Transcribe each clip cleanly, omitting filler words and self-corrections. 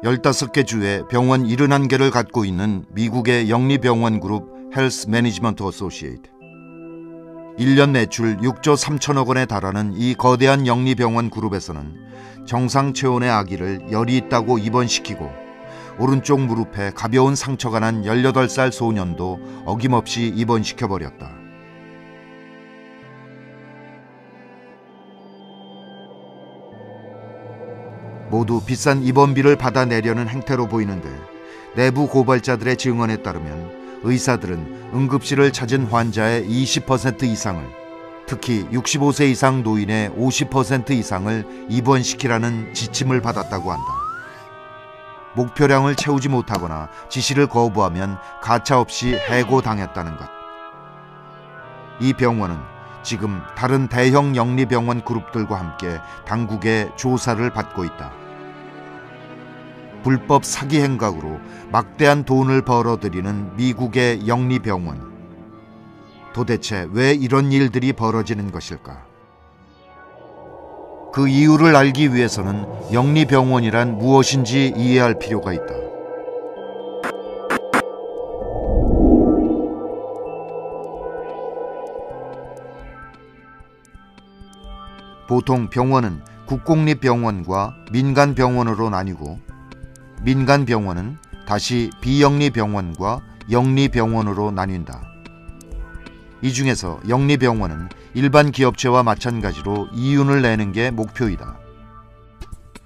15개 주에 병원 71개를 갖고 있는 미국의 영리병원 그룹 헬스 매니지먼트 어소시에이트. 1년 매출 6조 3천억 원에 달하는 이 거대한 영리병원 그룹에서는 정상 체온의 아기를 열이 있다고 입원시키고 오른쪽 무릎에 가벼운 상처가 난 18살 소년도 어김없이 입원시켜버렸다. 모두 비싼 입원비를 받아내려는 행태로 보이는데 내부 고발자들의 증언에 따르면 의사들은 응급실을 찾은 환자의 20% 이상을, 특히 65세 이상 노인의 50% 이상을 입원시키라는 지침을 받았다고 한다. 목표량을 채우지 못하거나 지시를 거부하면 가차없이 해고당했다는 것. 이 병원은 지금 다른 대형 영리병원 그룹들과 함께 당국의 조사를 받고 있다. 불법 사기 행각으로 막대한 돈을 벌어들이는 미국의 영리병원. 도대체 왜 이런 일들이 벌어지는 것일까? 그 이유를 알기 위해서는 영리병원이란 무엇인지 이해할 필요가 있다. 보통 병원은 국공립병원과 민간병원으로 나뉘고 민간병원은 다시 비영리병원과 영리병원으로 나뉜다. 이 중에서 영리병원은 일반 기업체와 마찬가지로 이윤을 내는 게 목표이다.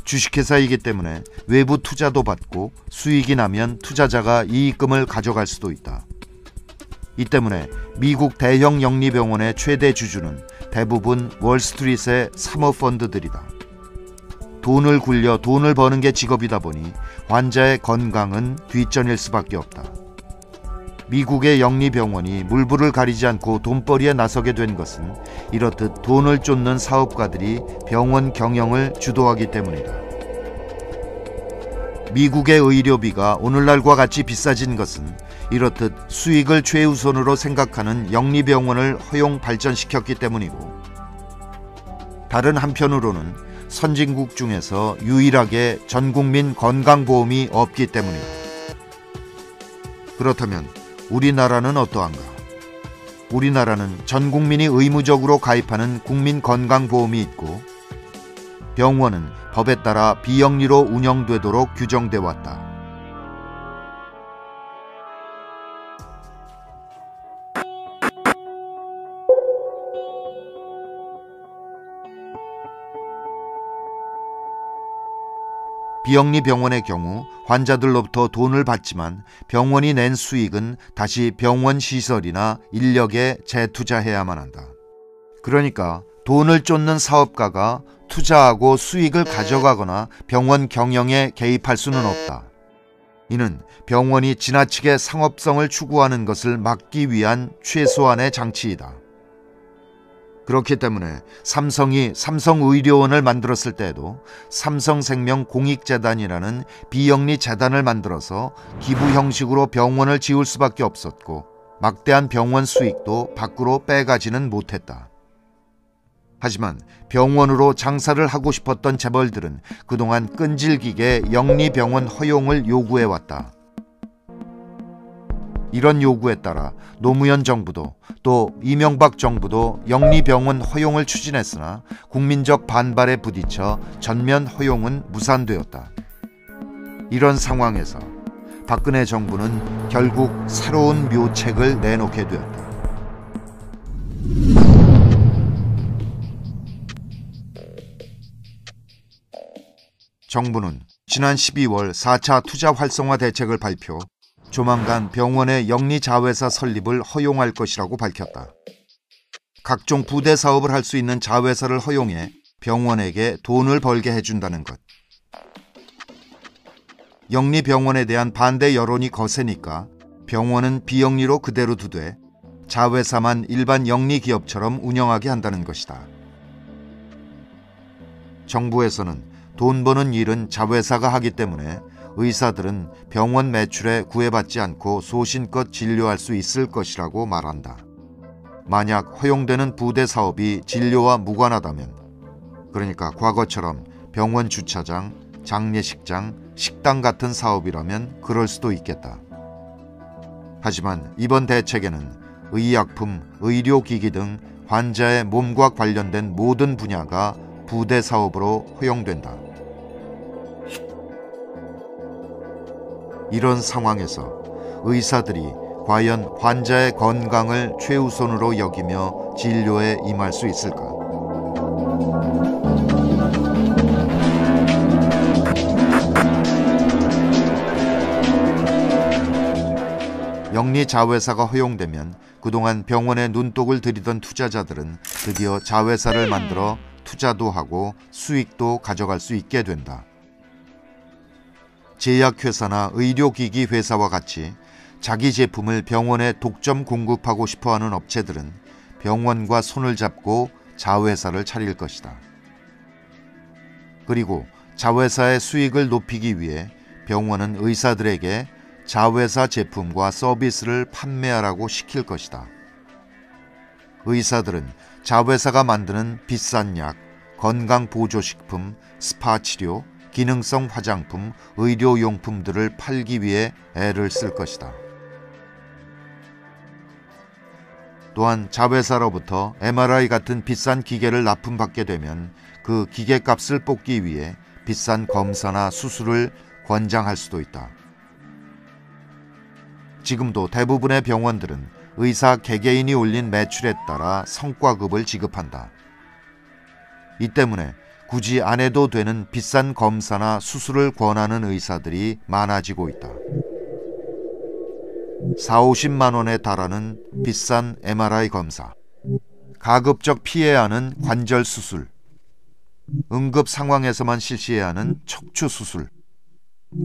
주식회사이기 때문에 외부 투자도 받고 수익이 나면 투자자가 이익금을 가져갈 수도 있다. 이 때문에 미국 대형 영리병원의 최대 주주는 대부분 월스트리트의 사모펀드들이다. 돈을 굴려 돈을 버는 게 직업이다 보니 환자의 건강은 뒷전일 수밖에 없다. 미국의 영리병원이 물불을 가리지 않고 돈벌이에 나서게 된 것은 이렇듯 돈을 쫓는 사업가들이 병원 경영을 주도하기 때문이다. 미국의 의료비가 오늘날과 같이 비싸진 것은 이렇듯 수익을 최우선으로 생각하는 영리병원을 허용 발전시켰기 때문이고, 다른 한편으로는 선진국 중에서 유일하게 전국민 건강보험이 없기 때문이다. 그렇다면 우리나라는 어떠한가? 우리나라는 전 국민이 의무적으로 가입하는 국민건강보험이 있고 병원은 법에 따라 비영리로 운영되도록 규정돼 왔다. 비영리 병원의 경우 환자들로부터 돈을 받지만 병원이 낸 수익은 다시 병원 시설이나 인력에 재투자해야만 한다. 그러니까 돈을 쫓는 사업가가 투자하고 수익을 가져가거나 병원 경영에 개입할 수는 없다. 이는 병원이 지나치게 상업성을 추구하는 것을 막기 위한 최소한의 장치이다. 그렇기 때문에 삼성이 삼성의료원을 만들었을 때에도 삼성생명 공익재단이라는 비영리 재단을 만들어서 기부 형식으로 병원을 지을 수밖에 없었고 막대한 병원 수익도 밖으로 빼가지는 못했다. 하지만 병원으로 장사를 하고 싶었던 재벌들은 그동안 끈질기게 영리병원 허용을 요구해왔다. 이런 요구에 따라 노무현 정부도 또 이명박 정부도 영리병원 허용을 추진했으나 국민적 반발에 부딪혀 전면 허용은 무산되었다. 이런 상황에서 박근혜 정부는 결국 새로운 묘책을 내놓게 되었다. 정부는 지난 12월 4차 투자 활성화 대책을 발표, 조만간 병원의 영리자회사 설립을 허용할 것이라고 밝혔다. 각종 부대 사업을 할 수 있는 자회사를 허용해 병원에게 돈을 벌게 해준다는 것. 영리병원에 대한 반대 여론이 거세니까 병원은 비영리로 그대로 두되 자회사만 일반 영리기업처럼 운영하게 한다는 것이다. 정부에서는 돈 버는 일은 자회사가 하기 때문에 의사들은 병원 매출에 구애받지 않고 소신껏 진료할 수 있을 것이라고 말한다. 만약 허용되는 부대 사업이 진료와 무관하다면, 그러니까 과거처럼 병원 주차장, 장례식장, 식당 같은 사업이라면 그럴 수도 있겠다. 하지만 이번 대책에는 의약품, 의료기기 등 환자의 몸과 관련된 모든 분야가 부대 사업으로 허용된다. 이런 상황에서 의사들이 과연 환자의 건강을 최우선으로 여기며 진료에 임할 수 있을까? 영리자회사가 허용되면 그동안 병원에 눈독을 들이던 투자자들은 드디어 자회사를 만들어 투자도 하고 수익도 가져갈 수 있게 된다. 제약회사나 의료기기 회사와 같이 자기 제품을 병원에 독점 공급하고 싶어하는 업체들은 병원과 손을 잡고 자회사를 차릴 것이다. 그리고 자회사의 수익을 높이기 위해 병원은 의사들에게 자회사 제품과 서비스를 판매하라고 시킬 것이다. 의사들은 자회사가 만드는 비싼 약, 건강보조식품, 스파 치료, 기능성 화장품, 의료용품들을 팔기 위해 애를 쓸 것이다. 또한 자회사로부터 MRI 같은 비싼 기계를 납품받게 되면 그 기계값을 뽑기 위해 비싼 검사나 수술을 권장할 수도 있다. 지금도 대부분의 병원들은 의사 개개인이 올린 매출에 따라 성과급을 지급한다. 이 때문에 굳이 안 해도 되는 비싼 검사나 수술을 권하는 의사들이 많아지고 있다. 40~50만 원에 달하는 비싼 MRI 검사, 가급적 피해야 하는 관절 수술, 응급 상황에서만 실시해야 하는 척추 수술,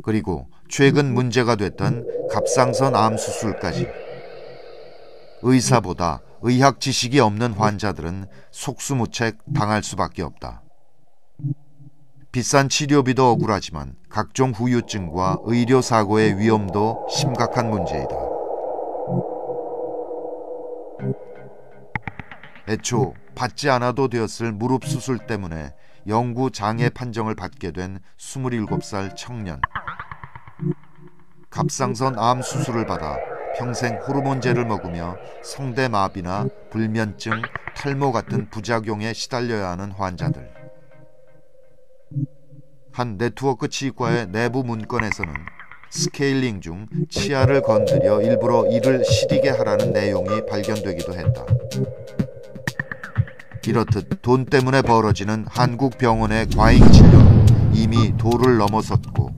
그리고 최근 문제가 됐던 갑상선 암 수술까지. 의사보다 의학 지식이 없는 환자들은 속수무책 당할 수밖에 없다. 비싼 치료비도 억울하지만 각종 후유증과 의료사고의 위험도 심각한 문제이다. 애초 받지 않아도 되었을 무릎 수술 때문에 영구 장애 판정을 받게 된 27살 청년. 갑상선 암 수술을 받아 평생 호르몬제를 먹으며 성대마비나 불면증, 탈모 같은 부작용에 시달려야 하는 환자들. 한 네트워크 치과의 내부 문건에서는 스케일링 중 치아를 건드려 일부러 이를 시리게 하라는 내용이 발견되기도 했다. 이렇듯 돈 때문에 벌어지는 한국 병원의 과잉 진료는 이미 도를 넘어섰고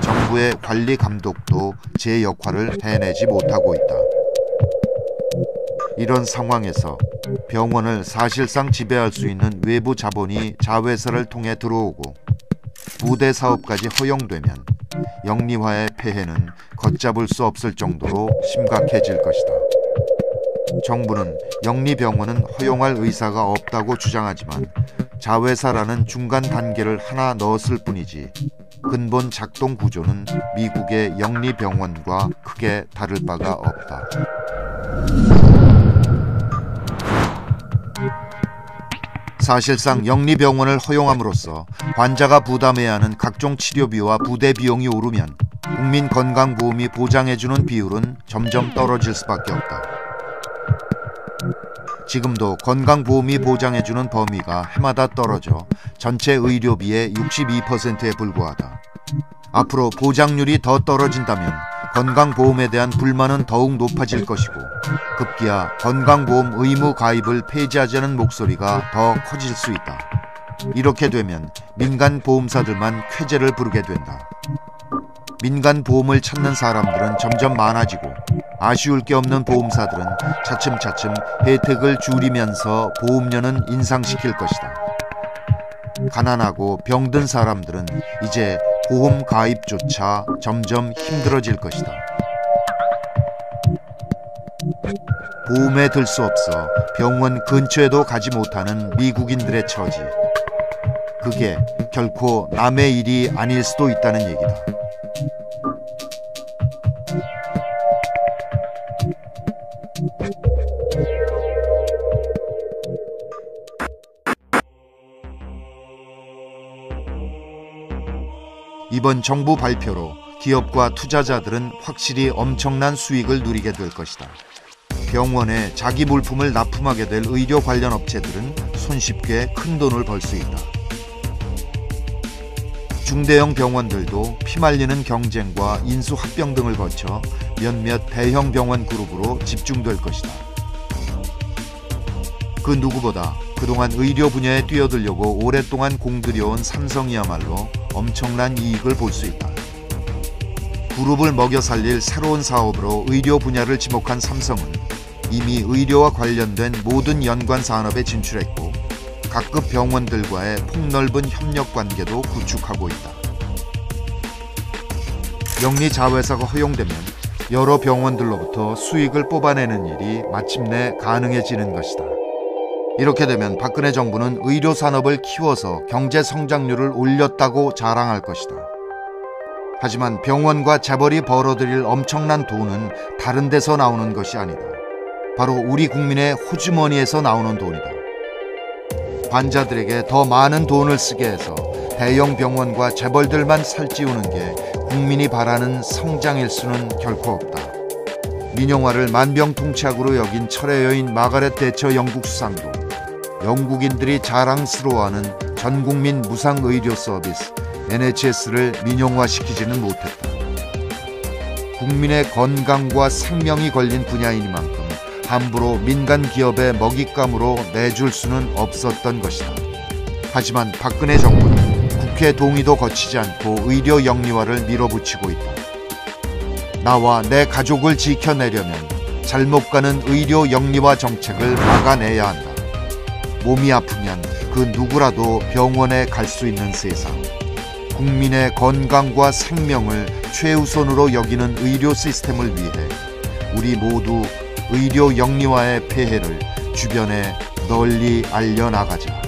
정부의 관리 감독도 제 역할을 해내지 못하고 있다. 이런 상황에서 병원을 사실상 지배할 수 있는 외부 자본이 자회사를 통해 들어오고 부대 사업까지 허용되면 영리화의 폐해는 걷잡을 수 없을 정도로 심각해질 것이다. 정부는 영리병원은 허용할 의사가 없다고 주장하지만 자회사라는 중간 단계를 하나 넣었을 뿐이지 근본 작동 구조는 미국의 영리병원과 크게 다를 바가 없다. 사실상 영리병원을 허용함으로써 환자가 부담해야 하는 각종 치료비와 부대 비용이 오르면 국민건강보험이 보장해주는 비율은 점점 떨어질 수밖에 없다. 지금도 건강보험이 보장해주는 범위가 해마다 떨어져 전체 의료비의 62%에 불과하다. 앞으로 보장률이 더 떨어진다면 건강보험에 대한 불만은 더욱 높아질 것이고 급기야 건강보험 의무 가입을 폐지하자는 목소리가 더 커질 수 있다. 이렇게 되면 민간 보험사들만 쾌재를 부르게 된다. 민간 보험을 찾는 사람들은 점점 많아지고 아쉬울 게 없는 보험사들은 차츰차츰 혜택을 줄이면서 보험료는 인상시킬 것이다. 가난하고 병든 사람들은 이제 보험 가입조차 점점 힘들어질 것이다. 보험에 들 수 없어 병원 근처에도 가지 못하는 미국인들의 처지. 그게 결코 남의 일이 아닐 수도 있다는 얘기다. 이번 정부 발표로 기업과 투자자들은 확실히 엄청난 수익을 누리게 될 것이다. 병원에 자기 물품을 납품하게 될 의료 관련 업체들은 손쉽게 큰 돈을 벌 수 있다. 중대형 병원들도 피말리는 경쟁과 인수합병 등을 거쳐 몇몇 대형 병원 그룹으로 집중될 것이다. 그 누구보다 그동안 의료 분야에 뛰어들려고 오랫동안 공들여온 삼성이야말로 엄청난 이익을 볼 수 있다. 그룹을 먹여 살릴 새로운 사업으로 의료 분야를 지목한 삼성은 이미 의료와 관련된 모든 연관 산업에 진출했고 각급 병원들과의 폭넓은 협력 관계도 구축하고 있다. 영리 자회사가 허용되면 여러 병원들로부터 수익을 뽑아내는 일이 마침내 가능해지는 것이다. 이렇게 되면 박근혜 정부는 의료 산업을 키워서 경제 성장률을 올렸다고 자랑할 것이다. 하지만 병원과 재벌이 벌어들일 엄청난 돈은 다른 데서 나오는 것이 아니다. 바로 우리 국민의 호주머니에서 나오는 돈이다. 환자들에게 더 많은 돈을 쓰게 해서 대형 병원과 재벌들만 살찌우는 게 국민이 바라는 성장일 수는 결코 없다. 민영화를 만병통치약으로 여긴 철의 여인 마가렛 대처 영국 수상도 영국인들이 자랑스러워하는 전국민 무상의료 서비스 NHS를 민영화시키지는 못했다. 국민의 건강과 생명이 걸린 분야이니만큼 함부로 민간 기업의 먹잇감으로 내줄 수는 없었던 것이다. 하지만 박근혜 정부는 국회 동의도 거치지 않고 의료 영리화를 밀어붙이고 있다. 나와 내 가족을 지켜내려면 잘못 가는 의료 영리화 정책을 막아내야 한다. 몸이 아프면 그 누구라도 병원에 갈 수 있는 세상. 국민의 건강과 생명을 최우선으로 여기는 의료 시스템을 위해 우리 모두 의료 영리화의 폐해를 주변에 널리 알려나가자.